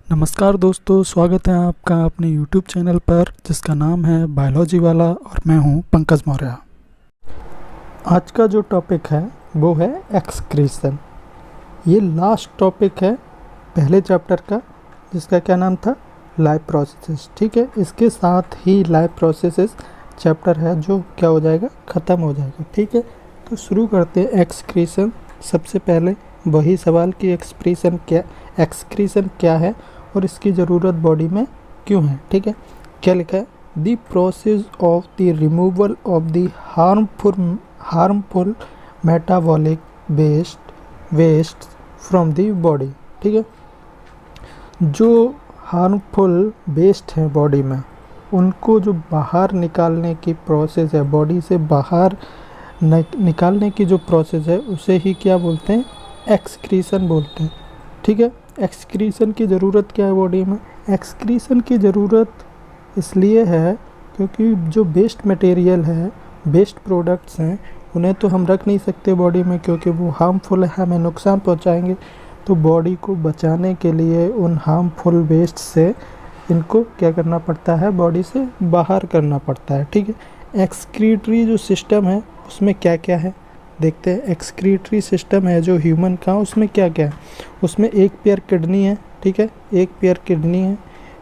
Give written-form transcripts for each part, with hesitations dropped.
नमस्कार दोस्तों, स्वागत है आपका अपने YouTube चैनल पर जिसका नाम है बायोलॉजी वाला और मैं हूं पंकज मौर्य। आज का जो टॉपिक है वो है एक्सक्रीशन। ये लास्ट टॉपिक है पहले चैप्टर का जिसका क्या नाम था, लाइफ प्रोसेसेस। ठीक है, इसके साथ ही लाइफ प्रोसेसेस चैप्टर है जो क्या हो जाएगा, ख़त्म हो जाएगा। ठीक है, तो शुरू करते हैं एक्सक्रीशन। सबसे पहले वही सवाल कि एक्सक्रीशन क्या है और इसकी ज़रूरत बॉडी में क्यों है। ठीक है, क्या लिखा है, the process of the removal of the harmful metabolic waste from the body. ठीक है, जो हार्मफुल वेस्ट हैं बॉडी में उनको जो बाहर निकालने की प्रोसेस है, बॉडी से बाहर निकालने की जो प्रोसेस है उसे ही क्या बोलते हैं, एक्सक्रीशन बोलते हैं। ठीक है, एक्सक्रीशन की ज़रूरत क्या है बॉडी में, एक्सक्रीशन की ज़रूरत इसलिए है क्योंकि जो वेस्ट मटेरियल है, वेस्ट प्रोडक्ट्स हैं, उन्हें तो हम रख नहीं सकते बॉडी में क्योंकि वो हार्मफुल है, हमें नुकसान पहुंचाएंगे। तो बॉडी को बचाने के लिए उन हार्मफुल वेस्ट से इनको क्या करना पड़ता है, बॉडी से बाहर करना पड़ता है। ठीक है, एक्सक्रीटरी जो सिस्टम है उसमें क्या क्या है देखते हैं। एक्सक्रीटरी सिस्टम है जो ह्यूमन का, उसमें क्या क्या है, उसमें एक पेयर किडनी है। ठीक है, एक पेयर किडनी है,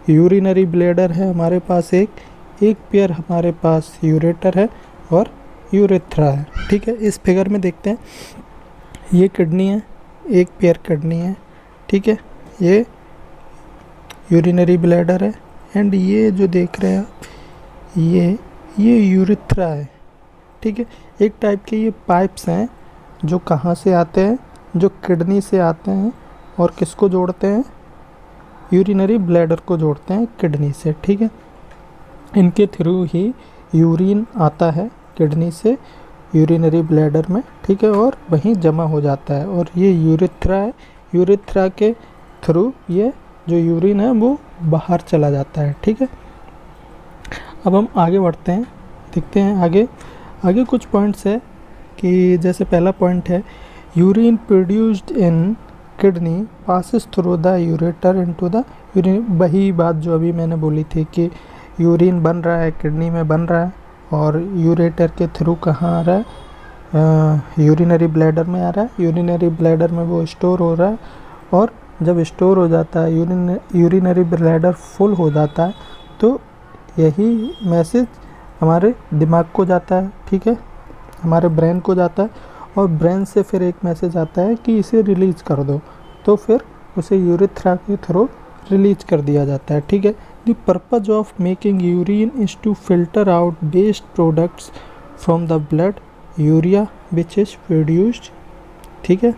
यूरिनरी ब्लैडर है हमारे पास, एक पेयर हमारे पास यूरेटर है और यूरेथ्रा है। ठीक है, इस फिगर में देखते हैं, ये किडनी है, एक पेयर किडनी है। ठीक है, ये यूरिनरी ब्लैडर है एंड ये जो देख रहे हैं आप, ये यूरेथ्रा है। ठीक है, एक टाइप के ये पाइप्स हैं जो कहाँ से आते हैं, जो किडनी से आते हैं और किसको जोड़ते हैं, यूरिनरी ब्लैडर को जोड़ते हैं किडनी से। ठीक है, इनके थ्रू ही यूरिन आता है किडनी से यूरिनरी ब्लैडर में। ठीक है, और वहीं जमा हो जाता है और ये यूरेथ्रा है, यूरेथ्रा के थ्रू ये जो यूरिन है वो बाहर चला जाता है। ठीक है, अब हम आगे बढ़ते हैं, देखते हैं आगे कुछ पॉइंट्स है कि जैसे पहला पॉइंट है, urine produced in kidney passes through the ureter into the urine. वही बात जो अभी मैंने बोली थी कि यूरिन बन रहा है किडनी में, बन रहा है और यूरेटर के थ्रू कहाँ आ रहा है, यूरिनरी ब्लैडर में आ रहा है। यूरिनरी ब्लैडर में वो स्टोर हो रहा है और जब स्टोर हो जाता है, यूरिनरी ब्लैडर फुल हो जाता है तो यही मैसेज हमारे दिमाग को जाता है। ठीक है, हमारे ब्रेन को जाता है और ब्रेन से फिर एक मैसेज आता है कि इसे रिलीज़ कर दो, तो फिर उसे यूरेथ्रा के थ्रू रिलीज कर दिया जाता है। ठीक है, the purpose of making urine is to filter out waste products from the blood urea which is produced. ठीक है,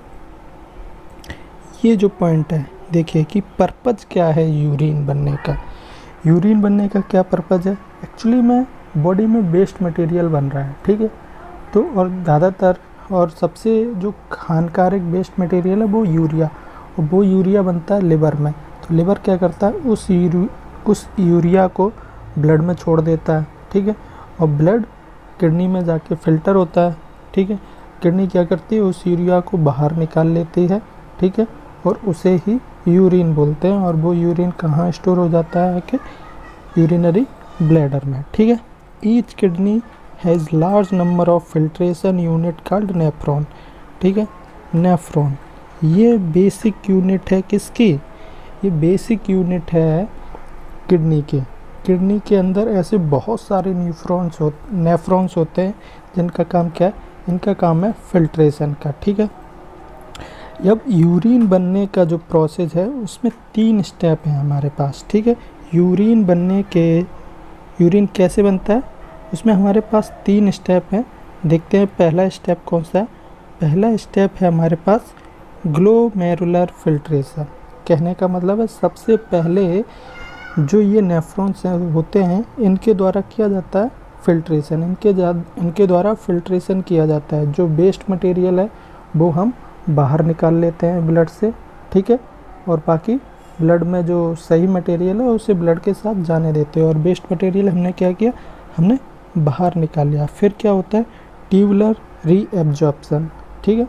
ये जो पॉइंट है देखिए कि पर्पज क्या है यूरिन बनने का। यूरिन बनने का क्या पर्पज है, एक्चुअली में बॉडी में वेस्ट मटेरियल बन रहा है। ठीक है, तो और ज़्यादातर और सबसे जो हानिकारक वेस्ट मटेरियल है वो यूरिया, और वो यूरिया बनता है लिवर में। तो लिवर क्या करता है, उस यूरिया को ब्लड में छोड़ देता है। ठीक है, और ब्लड किडनी में जाके फिल्टर होता है। ठीक है, किडनी क्या करती है, उस यूरिया को बाहर निकाल लेती है। ठीक है, और उसे ही यूरिन बोलते हैं और वो यूरिन कहाँ स्टोर हो जाता है कि यूरिनरी ब्लैडर में। ठीक है, each kidney has large number of filtration unit called nephron. ठीक है, नेफ्रॉन ये बेसिक यूनिट है किसकी, ये बेसिक यूनिट है किडनी की। किडनी के अंदर ऐसे बहुत सारे नेफ्रॉन्स होते हैं जिनका काम क्या है, इनका काम है फिल्ट्रेशन का। ठीक है, अब यूरिन बनने का जो प्रोसेस है उसमें 3 स्टेप हैं हमारे पास। ठीक है, यूरिन कैसे बनता है, उसमें हमारे पास 3 स्टेप हैं। देखते हैं पहला स्टेप कौन सा है। पहला स्टेप है हमारे पास ग्लोमेरुलर फिल्ट्रेशन। कहने का मतलब है सबसे पहले जो ये नेफ्रॉन्स होते हैं इनके द्वारा किया जाता है फिल्ट्रेशन, इनके द्वारा फिल्ट्रेशन किया जाता है। जो वेस्ट मटेरियल है वो हम बाहर निकाल लेते हैं ब्लड से। ठीक है, और बाकी ब्लड में जो सही मटेरियल है उसे ब्लड के साथ जाने देते हैं और वेस्ट मटेरियल हमने क्या किया, हमने बाहर निकाल लिया। फिर क्या होता है, ट्यूबुलर रीएब्जॉर्प्शन। ठीक है,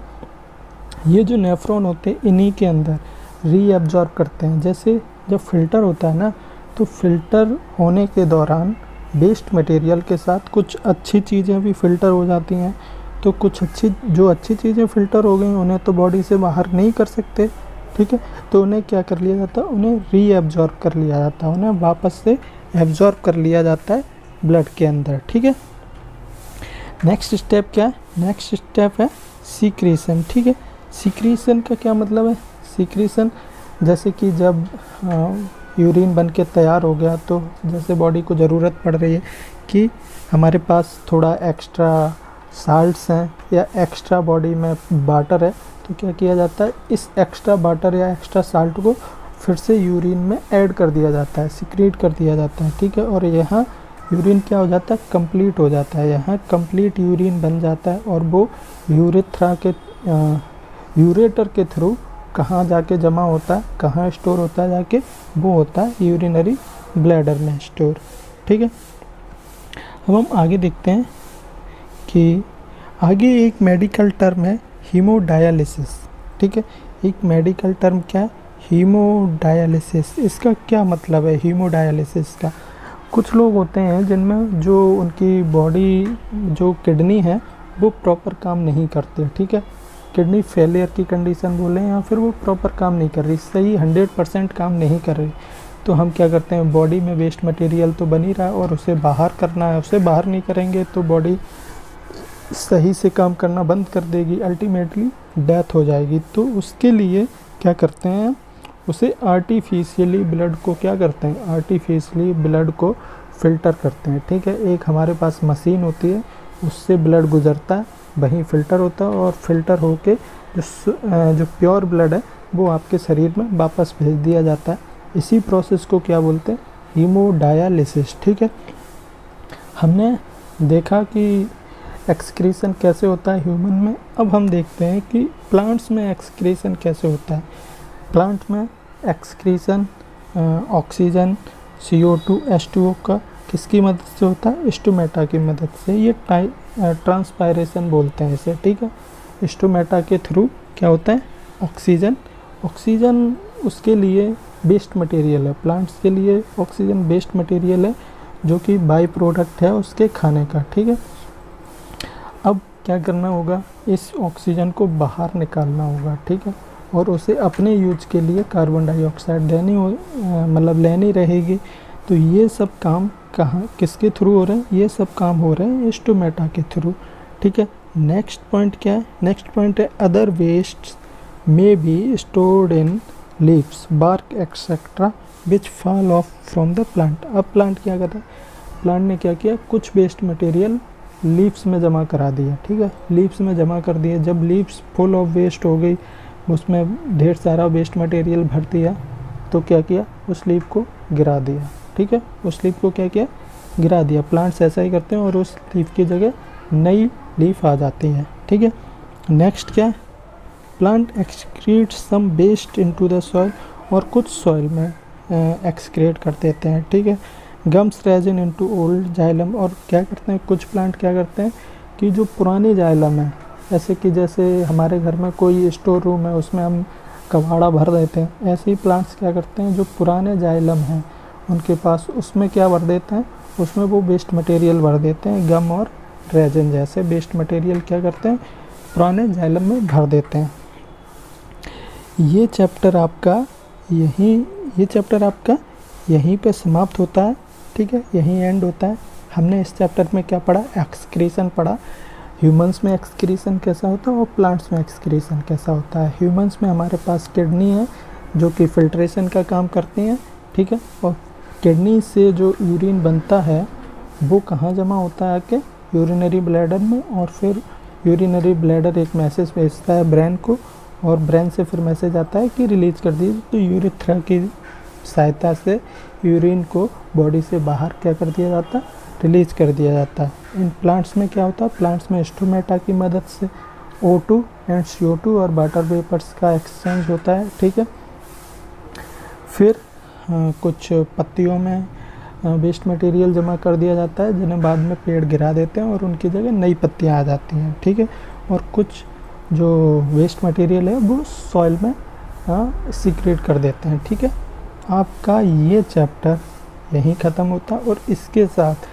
ये जो नेफ्रॉन होते हैं इन्हीं के अंदर रीअब्जॉर्ब करते हैं। जैसे जब फिल्टर होता है ना, तो फिल्टर होने के दौरान वेस्ट मटेरियल के साथ कुछ अच्छी चीज़ें भी फ़िल्टर हो जाती हैं। तो कुछ अच्छी चीज़ें फ़िल्टर हो गई, उन्हें तो बॉडी से बाहर नहीं कर सकते, ठीक है। तो उन्हें क्या कर लिया जाता है, उन्हें रीएब्जॉर्ब कर लिया जाता है, उन्हें वापस से एब्जॉर्ब कर लिया जाता है ब्लड के अंदर, ठीक है। नेक्स्ट स्टेप क्या है, नेक्स्ट स्टेप है सीक्रेशन, ठीक है। सीक्रेशन का क्या मतलब है, सीक्रेशन जैसे कि जब यूरिन बन के तैयार हो गया, तो जैसे बॉडी को ज़रूरत पड़ रही है कि हमारे पास थोड़ा एक्स्ट्रा साल्ट्स हैं या एक्स्ट्रा बॉडी में वाटर है, तो क्या किया जाता है, इस एक्स्ट्रा वाटर या एक्स्ट्रा साल्ट को फिर से यूरिन में ऐड कर दिया जाता है, सीक्रेट कर दिया जाता है, ठीक है। और यहाँ यूरिन क्या हो जाता है, कंप्लीट हो जाता है, यहाँ कंप्लीट यूरिन बन जाता है। और वो यूरेथ्रा के यूरेटर के थ्रू कहाँ जाके जमा होता है, कहाँ स्टोर होता है जाके, वो होता है यूरिनरी ब्लैडर में स्टोर, ठीक है। अब हम आगे देखते हैं कि आगे एक मेडिकल टर्म है हीमोडायलिसिस, ठीक है। एक मेडिकल टर्म क्या है, हीमोडायलिसिस। इसका क्या मतलब है हीमोडायलिसिस का, कुछ लोग होते हैं जिनमें जो उनकी बॉडी जो किडनी है वो प्रॉपर काम नहीं करती, ठीक है। किडनी फेलियर की कंडीशन बोलें या फिर वो प्रॉपर काम नहीं कर रही, सही 100% काम नहीं कर रही, तो हम क्या करते हैं, बॉडी में वेस्ट मटेरियल तो बन ही रहा है और उसे बाहर करना है, उसे बाहर नहीं करेंगे तो बॉडी सही से काम करना बंद कर देगी, अल्टीमेटली डेथ हो जाएगी। तो उसके लिए क्या करते हैं, उसे आर्टिफिशियली ब्लड को क्या करते हैं, आर्टिफिशियली ब्लड को फ़िल्टर करते हैं, ठीक है। एक हमारे पास मशीन होती है, उससे ब्लड गुजरता है, वहीं फ़िल्टर होता है और फ़िल्टर होके जो प्योर ब्लड है वो आपके शरीर में वापस भेज दिया जाता है। इसी प्रोसेस को क्या बोलते हैं, हीमोडायलिसिस, ठीक है। हमने देखा कि एक्सक्रीशन कैसे होता है ह्यूमन में, अब हम देखते हैं कि प्लांट्स में एक्सक्रीशन कैसे होता है। प्लांट में एक्सक्रीशन ऑक्सीजन CO2 H2O का किसकी मदद से होता है, स्टोमेटा की मदद से। ये ट्रांसपायरेशन बोलते हैं इसे, ठीक है। स्टोमेटा के थ्रू क्या होता है, ऑक्सीजन उसके लिए वेस्ट मटेरियल है, प्लांट्स के लिए ऑक्सीजन वेस्ट मटेरियल है जो कि बाई प्रोडक्ट है उसके खाने का, ठीक है। अब क्या करना होगा, इस ऑक्सीजन को बाहर निकालना होगा, ठीक है। और उसे अपने यूज के लिए कार्बन डाइऑक्साइड लेनी रहेगी। तो ये सब काम कहाँ किसके थ्रू हो रहे हैं, ये सब काम हो रहे हैं स्टोमेटा के थ्रू, ठीक है। नेक्स्ट पॉइंट क्या है, नेक्स्ट पॉइंट है other waste may be stored in leaves bark etcetera which fall off from the plant. अब प्लांट क्या करता है, प्लांट ने क्या किया, कुछ वेस्ट मटेरियल लीव्स में जमा करा दिया, ठीक है। लीव्स में जमा कर दिए, जब लीव्स फुल ऑफ वेस्ट हो गई, उसमें ढेर सारा वेस्ट मटेरियल भर दिया, तो क्या किया, उस लीव को गिरा दिया, ठीक है। उस लीफ को क्या किया, गिरा दिया। प्लांट्स ऐसा ही करते हैं और उस लीफ की जगह नई लीफ आ जाती है, ठीक है। नेक्स्ट क्या, plant excrete some waste into the soil, और कुछ सॉइल में एक्सक्रीट कर देते हैं, ठीक है। Gums resin into old xylem, और क्या करते हैं कुछ प्लांट क्या करते हैं कि जो पुरानी जाइलम है, जैसे हमारे घर में कोई स्टोर रूम है उसमें हम कबाड़ा भर देते हैं, ऐसे ही प्लांट्स क्या करते हैं जो पुराने जाइलम हैं उनके पास, उसमें क्या भर देते हैं, उसमें वो वेस्ट मटेरियल भर देते हैं, गम और रेजिन जैसे वेस्ट मटेरियल क्या करते हैं पुराने जाइलम में भर देते हैं। ये चैप्टर आपका यहीं पे समाप्त होता है, ठीक है, यहीं एंड होता है। हमने इस चैप्टर में क्या पढ़ा, एक्सक्रीशन पढ़ा, ह्यूमंस में एक्सक्रीशन कैसा होता है और प्लांट्स में एक्सक्रीशन कैसा होता है। ह्यूमंस में हमारे पास किडनी है जो कि फिल्ट्रेशन का काम करती हैं, ठीक है, और किडनी से जो यूरिन बनता है वो कहाँ जमा होता है, आके यूरिनरी ब्लैडर में, और फिर यूरिनरी ब्लैडर एक मैसेज भेजता है ब्रेन को, और ब्रेन से फिर मैसेज आता है कि रिलीज कर दीजिए। तो यूरेथ्रा की सहायता से यूरिन को बॉडी से बाहर क्या कर दिया जाता है, रिलीज कर दिया जाता है। इन प्लांट्स में क्या होता है, प्लांट्स में स्टोमेटा की मदद से O2 एंड CO2 और वाटर वेपर्स का एक्सचेंज होता है, ठीक है। फिर कुछ पत्तियों में वेस्ट मटेरियल जमा कर दिया जाता है जिन्हें बाद में पेड़ गिरा देते हैं और उनकी जगह नई पत्तियां आ जाती हैं, ठीक है। और कुछ जो वेस्ट मटेरियल है वो सॉइल में सीक्रेट कर देते हैं, ठीक है। आपका ये चैप्टर यहीं ख़त्म होता है और इसके साथ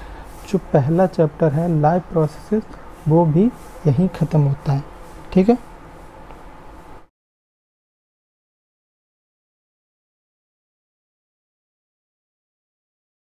जो पहला चैप्टर है लाइव प्रोसेसेस वो भी यहीं ख़त्म होता है। ठीक है।